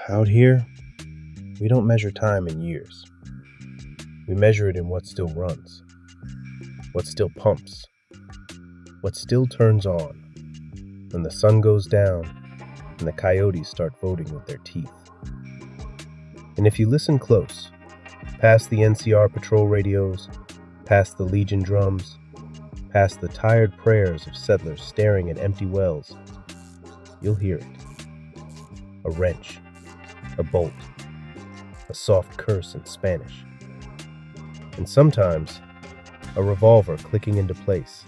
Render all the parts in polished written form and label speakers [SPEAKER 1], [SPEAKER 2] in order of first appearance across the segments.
[SPEAKER 1] Out here, we don't measure time in years. We measure it in what still runs, what still pumps, what still turns on when the sun goes down and the coyotes start voting with their teeth. And if you listen close, past the NCR patrol radios, past the Legion drums, past the tired prayers of settlers staring at empty wells, you'll hear it. A wrench, a bolt, a soft curse in Spanish, and sometimes a revolver clicking into place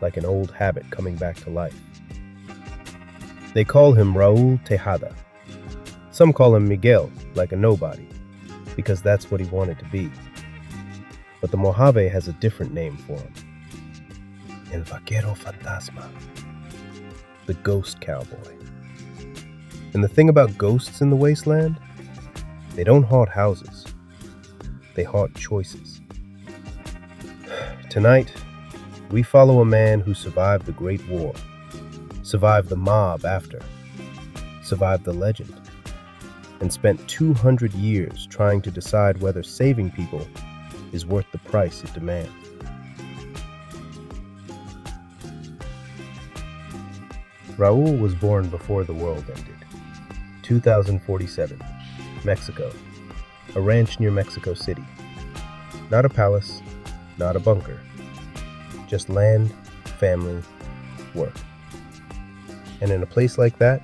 [SPEAKER 1] like an old habit coming back to life. They call him Raúl Tejada. Some call him Miguel, like a nobody, because that's what he wanted to be. But the Mojave has a different name for him. El Vaquero Fantasma, the ghost cowboy. And the thing about ghosts in the Wasteland, they don't haunt houses. They haunt choices. Tonight, we follow a man who survived the Great War, survived the mob after, survived the legend, and spent 200 years trying to decide whether saving people is worth the price it demands. Raul was born before the world ended. 2047, Mexico, a ranch near Mexico City. Not a palace, not a bunker, just land, family, work. And in a place like that,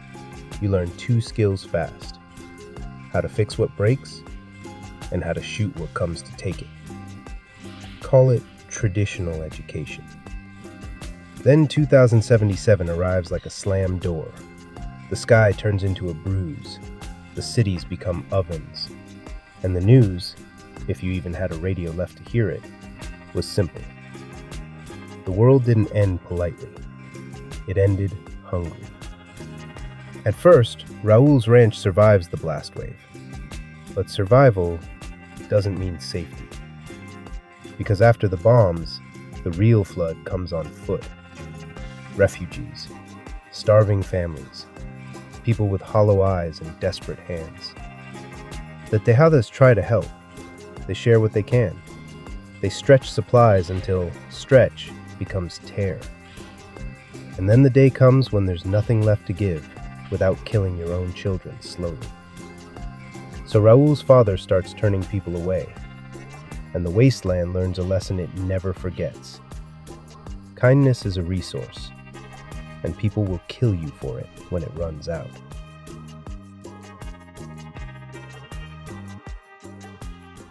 [SPEAKER 1] you learn two skills fast: how to fix what breaks and how to shoot what comes to take it. Call it traditional education. Then 2077 arrives like a slammed door. The sky turns into a bruise, the cities become ovens, and the news, if you even had a radio left to hear it, was simple. The world didn't end politely. It ended hungry. At first, Raul's ranch survives the blast wave. But survival doesn't mean safety. Because after the bombs, the real flood comes on foot. Refugees, starving families, people with hollow eyes and desperate hands. The Tejadas try to help. They share what they can. They stretch supplies until stretch becomes tear. And then the day comes when there's nothing left to give without killing your own children slowly. So Raul's father starts turning people away, and the Wasteland learns a lesson it never forgets. Kindness is a resource, and people will kill you for it when it runs out.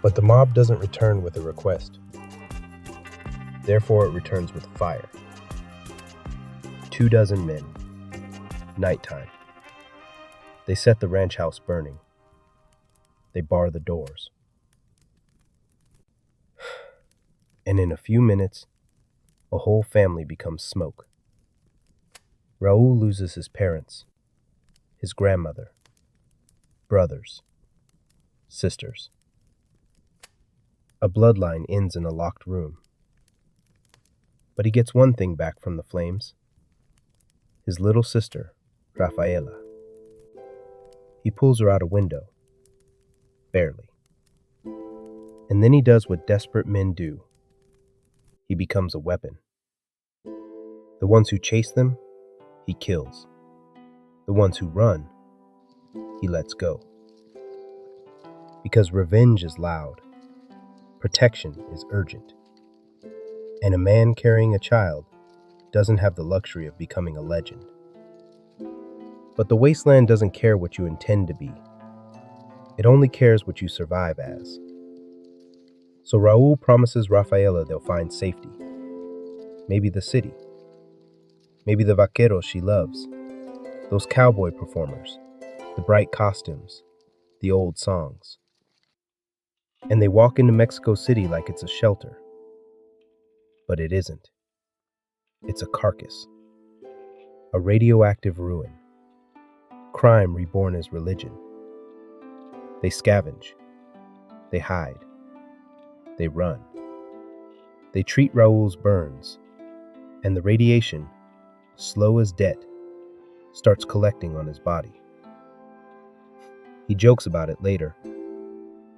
[SPEAKER 1] But the mob doesn't return with a request. Therefore, it returns with fire. 24 men. Nighttime. They set the ranch house burning. They bar the doors. And in a few minutes, a whole family becomes smoke. Raul loses his parents, his grandmother, brothers, sisters. A bloodline ends in a locked room. But he gets one thing back from the flames: his little sister, Rafaela. He pulls her out a window. Barely. And then he does what desperate men do. He becomes a weapon. The ones who chase them, he kills. The ones who run, he lets go. Because revenge is loud. Protection is urgent. And a man carrying a child doesn't have the luxury of becoming a legend. But the Wasteland doesn't care what you intend to be. It only cares what you survive as. So Raul promises Rafaela they'll find safety. Maybe the city. Maybe the vaqueros she loves. Those cowboy performers. The bright costumes. The old songs. And they walk into Mexico City like it's a shelter. But it isn't. It's a carcass. A radioactive ruin. Crime reborn as religion. They scavenge. They hide. They run. They treat Raul's burns, and the radiation, slow as debt, starts collecting on his body. He jokes about it later,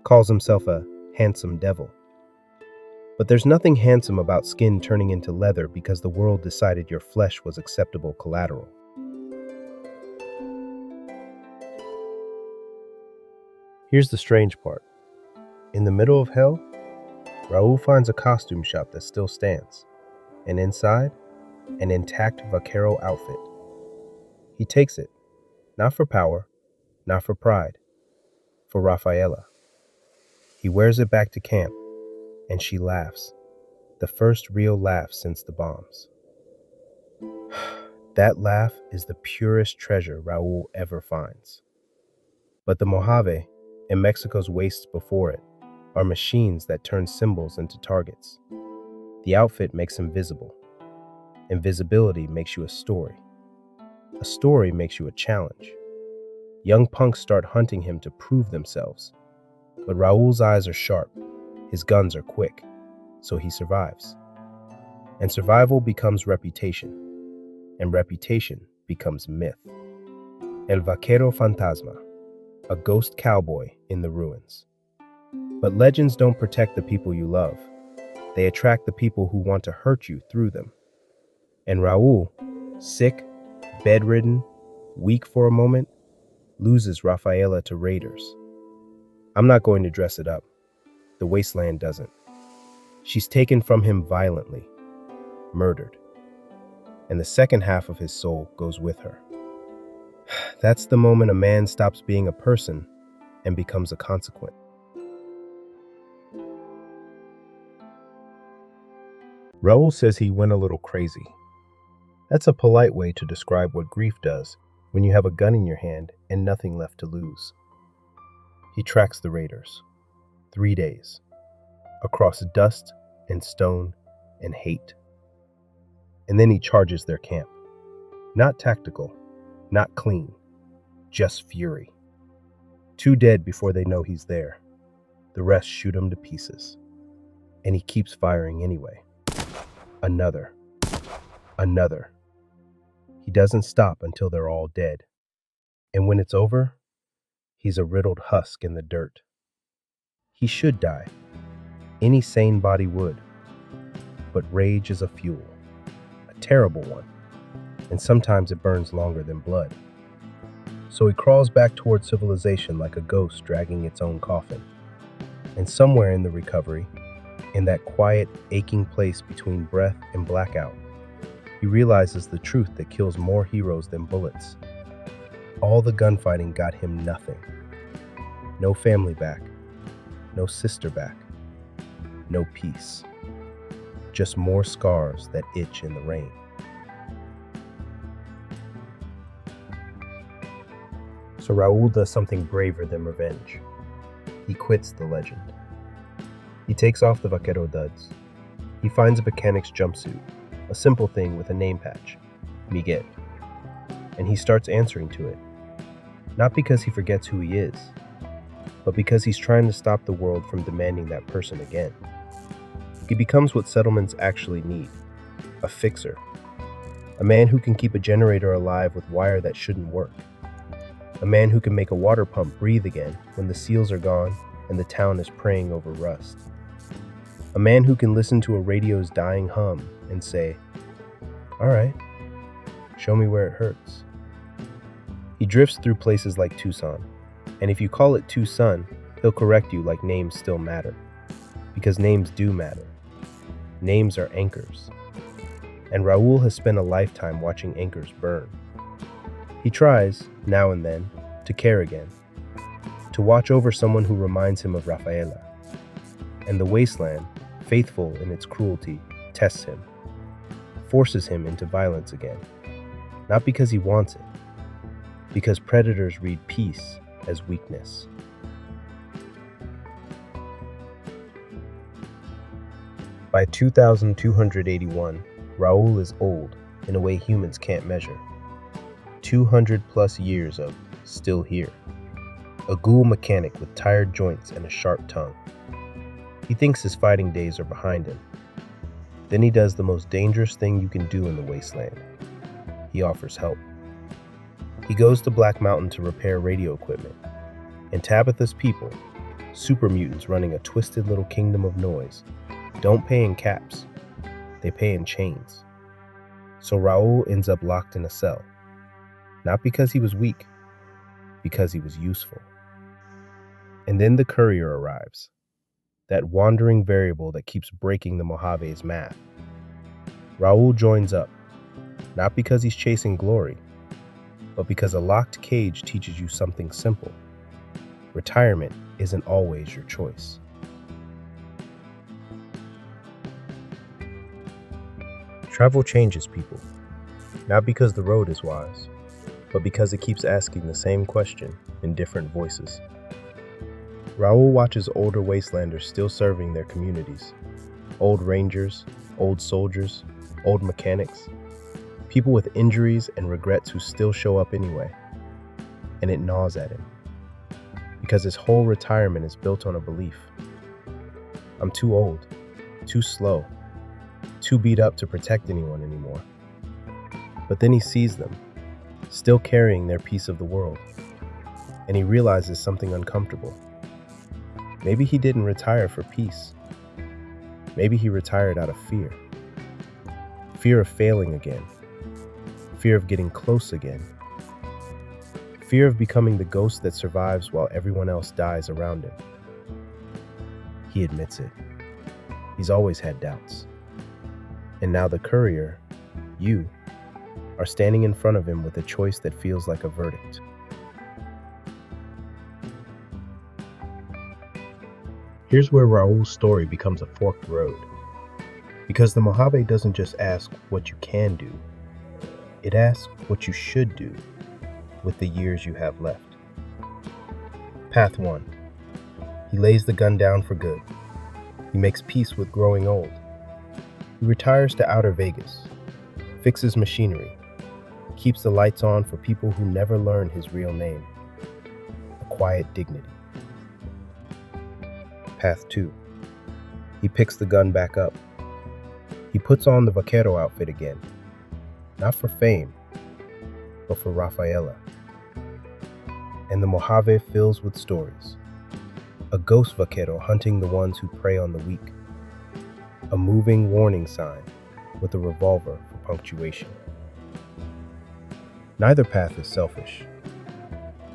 [SPEAKER 1] calls himself a handsome devil. But there's nothing handsome about skin turning into leather because the world decided your flesh was acceptable collateral. Here's the strange part. In the middle of hell, Raul finds a costume shop that still stands, and inside, an intact Vaquero outfit. He takes it, not for power, not for pride, for Rafaela. He wears it back to camp, and she laughs, the first real laugh since the bombs. That laugh is the purest treasure Raul ever finds. But the Mojave, and Mexico's wastes before it, are machines that turn symbols into targets. The outfit makes him visible. Invisibility makes you a story. A story makes you a challenge. Young punks start hunting him to prove themselves. But Raul's eyes are sharp, his guns are quick, so he survives. And survival becomes reputation, and reputation becomes myth. El Vaquero Fantasma, a ghost cowboy in the ruins. But legends don't protect the people you love. They attract the people who want to hurt you through them. And Raul, sick, bedridden, weak for a moment, loses Rafaela to raiders. I'm not going to dress it up. The Wasteland doesn't. She's taken from him violently, murdered. And the second half of his soul goes with her. That's the moment a man stops being a person and becomes a consequence. Raul says he went a little crazy. That's a polite way to describe what grief does when you have a gun in your hand and nothing left to lose. He tracks the raiders. 3 days. Across dust and stone and hate. And then he charges their camp. Not tactical, not clean, just fury. 2 dead before they know he's there. The rest shoot him to pieces. And he keeps firing anyway. Another. Another. He doesn't stop until they're all dead. And when it's over, he's a riddled husk in the dirt. He should die. Any sane body would. But rage is a fuel. A terrible one. And sometimes it burns longer than blood. So he crawls back toward civilization like a ghost dragging its own coffin. And somewhere in the recovery, in that quiet, aching place between breath and blackout, he realizes the truth that kills more heroes than bullets. All the gunfighting got him nothing. No family back. No sister back. No peace. Just more scars that itch in the rain. So Raul does something braver than revenge. He quits the legend. He takes off the Vaquero duds. He finds a mechanic's jumpsuit, a simple thing with a name patch, Miguel. And he starts answering to it. Not because he forgets who he is, but because he's trying to stop the world from demanding that person again. He becomes what settlements actually need, a fixer. A man who can keep a generator alive with wire that shouldn't work. A man who can make a water pump breathe again when the seals are gone and the town is praying over rust. A man who can listen to a radio's dying hum and say, "All right, show me where it hurts." He drifts through places like Tucson, and if you call it Tucson, he'll correct you like names still matter. Because names do matter. Names are anchors. And Raul has spent a lifetime watching anchors burn. He tries, now and then, to care again. To watch over someone who reminds him of Rafaela. And the Wasteland, faithful in its cruelty, tests him. Forces him into violence again. Not because he wants it. Because predators read peace as weakness. By 2281, Raul is old in a way humans can't measure. 200 plus years of still here. A ghoul mechanic with tired joints and a sharp tongue. He thinks his fighting days are behind him. Then he does the most dangerous thing you can do in the Wasteland. He offers help. He goes to Black Mountain to repair radio equipment. And Tabitha's people, super mutants running a twisted little kingdom of noise, don't pay in caps, they pay in chains. So Raul ends up locked in a cell, not because he was weak, because he was useful. And then the courier arrives, that wandering variable that keeps breaking the Mojave's math. Raul joins up, not because he's chasing glory, but because a locked cage teaches you something simple. Retirement isn't always your choice. Travel changes people, not because the road is wise, but because it keeps asking the same question in different voices. Raul watches older Wastelanders still serving their communities. Old rangers, old soldiers, old mechanics, people with injuries and regrets who still show up anyway. And it gnaws at him, because his whole retirement is built on a belief. I'm too old, too slow, too beat up to protect anyone anymore. But then he sees them, still carrying their piece of the world, and he realizes something uncomfortable. Maybe he didn't retire for peace. Maybe he retired out of fear. Fear of failing again. Fear of getting close again. Fear of becoming the ghost that survives while everyone else dies around him. He admits it. He's always had doubts. And now the courier, you, are standing in front of him with a choice that feels like a verdict. Here's where Raul's story becomes a forked road. Because the Mojave doesn't just ask what you can do, it asks what you should do with the years you have left. Path 1. He lays the gun down for good. He makes peace with growing old. He retires to outer Vegas, fixes machinery, keeps the lights on for people who never learn his real name. A quiet dignity. Path 2. He picks the gun back up. He puts on the Vaquero outfit again, not for fame, but for Rafaela. And the Mojave fills with stories. A ghost vaquero hunting the ones who prey on the weak. A moving warning sign with a revolver for punctuation. Neither path is selfish.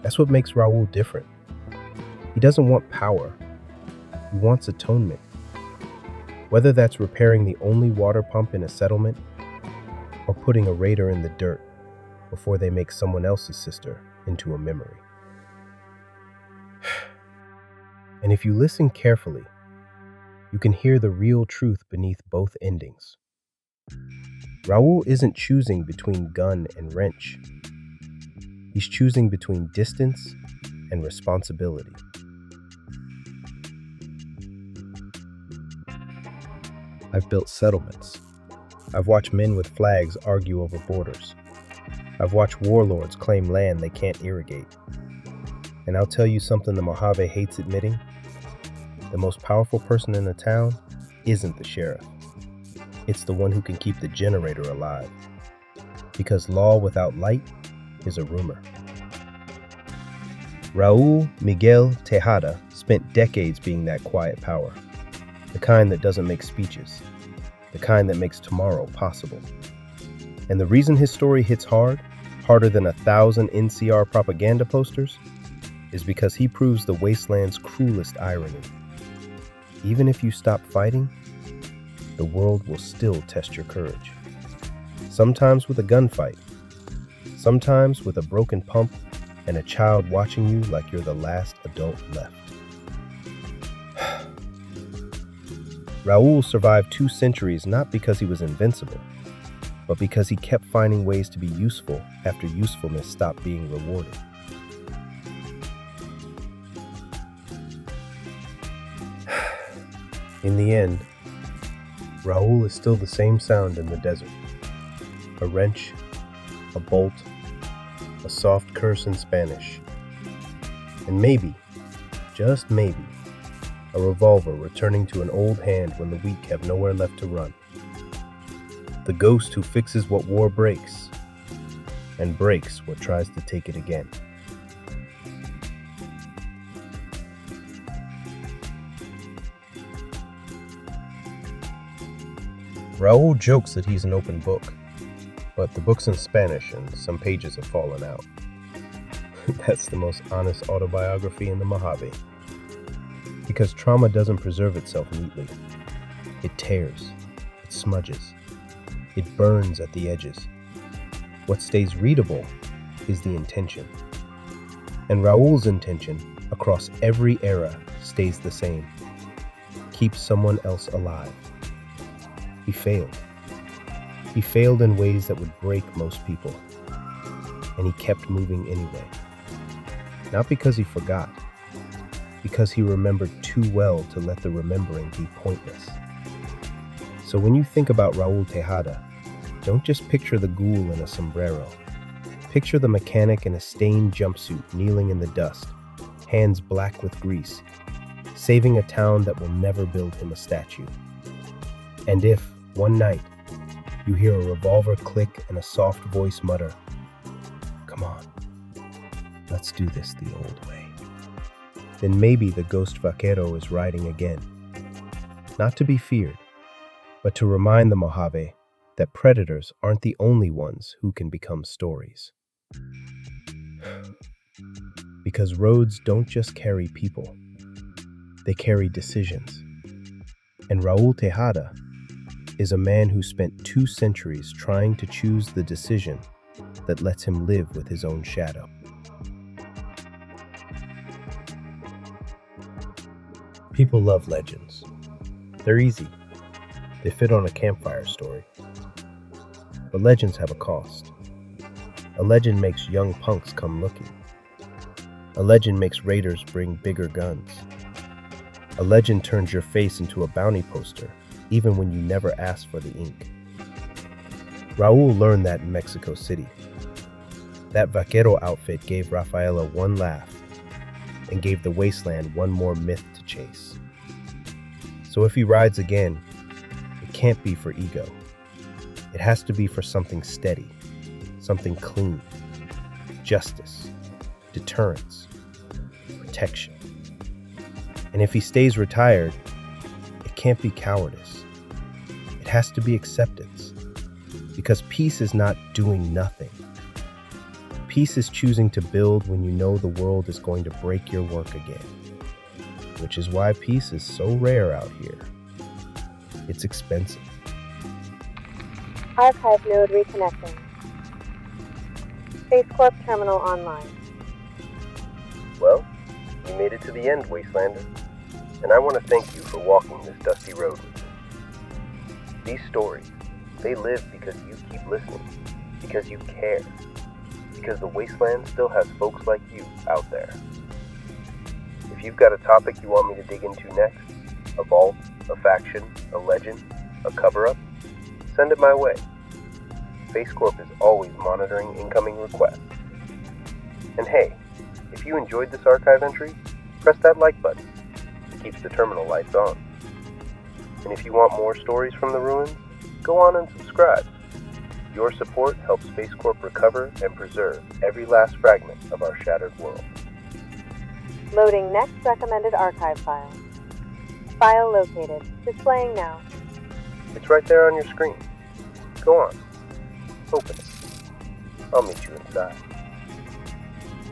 [SPEAKER 1] That's what makes Raul different. He doesn't want power. He wants atonement. Whether that's repairing the only water pump in a settlement or putting a raider in the dirt before they make someone else's sister into a memory. And if you listen carefully, you can hear the real truth beneath both endings. Raul isn't choosing between gun and wrench. He's choosing between distance and responsibility. I've built settlements. I've watched men with flags argue over borders. I've watched warlords claim land they can't irrigate. And I'll tell you something the Mojave hates admitting. The most powerful person in the town isn't the sheriff. It's the one who can keep the generator alive. Because law without light is a rumor. Raúl Miguel Tejada spent decades being that quiet power. The kind that doesn't make speeches. The kind that makes tomorrow possible. And the reason his story hits hard, harder than 1,000 NCR propaganda posters, is because he proves the Wasteland's cruelest irony. Even if you stop fighting, the world will still test your courage. Sometimes with a gunfight, sometimes with a broken pump and a child watching you like you're the last adult left. Raul survived 2 centuries not because he was invincible, but because he kept finding ways to be useful after usefulness stopped being rewarded. In the end, Raul is still the same sound in the desert. A wrench, a bolt, a soft curse in Spanish. And maybe, just maybe, a revolver returning to an old hand when the weak have nowhere left to run. The ghost who fixes what war breaks, and breaks what tries to take it again. Raul jokes that he's an open book, but the book's in Spanish and some pages have fallen out. That's the most honest autobiography in the Mojave. Because trauma doesn't preserve itself neatly. It tears, it smudges, it burns at the edges. What stays readable is the intention. And Raul's intention, across every era, stays the same. Keep someone else alive. He failed. He failed in ways that would break most people. And he kept moving anyway. Not because he forgot, because he remembered too well to let the remembering be pointless. So when you think about Raúl Tejada, don't just picture the ghoul in a sombrero. Picture the mechanic in a stained jumpsuit kneeling in the dust, hands black with grease, saving a town that will never build him a statue. And if, one night, you hear a revolver click and a soft voice mutter, "Come on, let's do this the old way," then maybe the ghost Vaquero is riding again. Not to be feared, but to remind the Mojave that predators aren't the only ones who can become stories. Because roads don't just carry people, they carry decisions. And Raúl Tejada is a man who spent 2 centuries trying to choose the decision that lets him live with his own shadow. People love legends. They're easy. They fit on a campfire story. But legends have a cost. A legend makes young punks come looking. A legend makes raiders bring bigger guns. A legend turns your face into a bounty poster, even when you never asked for the ink. Raul learned that in Mexico City. That Vaquero outfit gave Rafaela one laugh and gave the Wasteland one more myth to chase. So if he rides again, it can't be for ego. It has to be for something steady, something clean, justice, deterrence, protection. And if he stays retired, it can't be cowardice. It has to be acceptance. Because peace is not doing nothing. Peace is choosing to build when you know the world is going to break your work again. Which is why peace is so rare out here. It's expensive.
[SPEAKER 2] Archive node reconnecting. Space Corp terminal online.
[SPEAKER 1] Well, you made it to the end, Wastelander. And I want to thank you for walking this dusty road with me. These stories, they live because you keep listening, because you care, because the Wasteland still has folks like you out there. If you've got a topic you want me to dig into next, a vault, a faction, a legend, a cover-up, send it my way. Space Corp is always monitoring incoming requests. And hey, if you enjoyed this archive entry, press that like button. It keeps the terminal lights on. And if you want more stories from the ruins, go on and subscribe. Your support helps Space Corp recover and preserve every last fragment of our shattered world.
[SPEAKER 2] Loading next recommended archive file. File located. Displaying now.
[SPEAKER 1] It's right there on your screen. Go on. Open it. I'll meet you inside.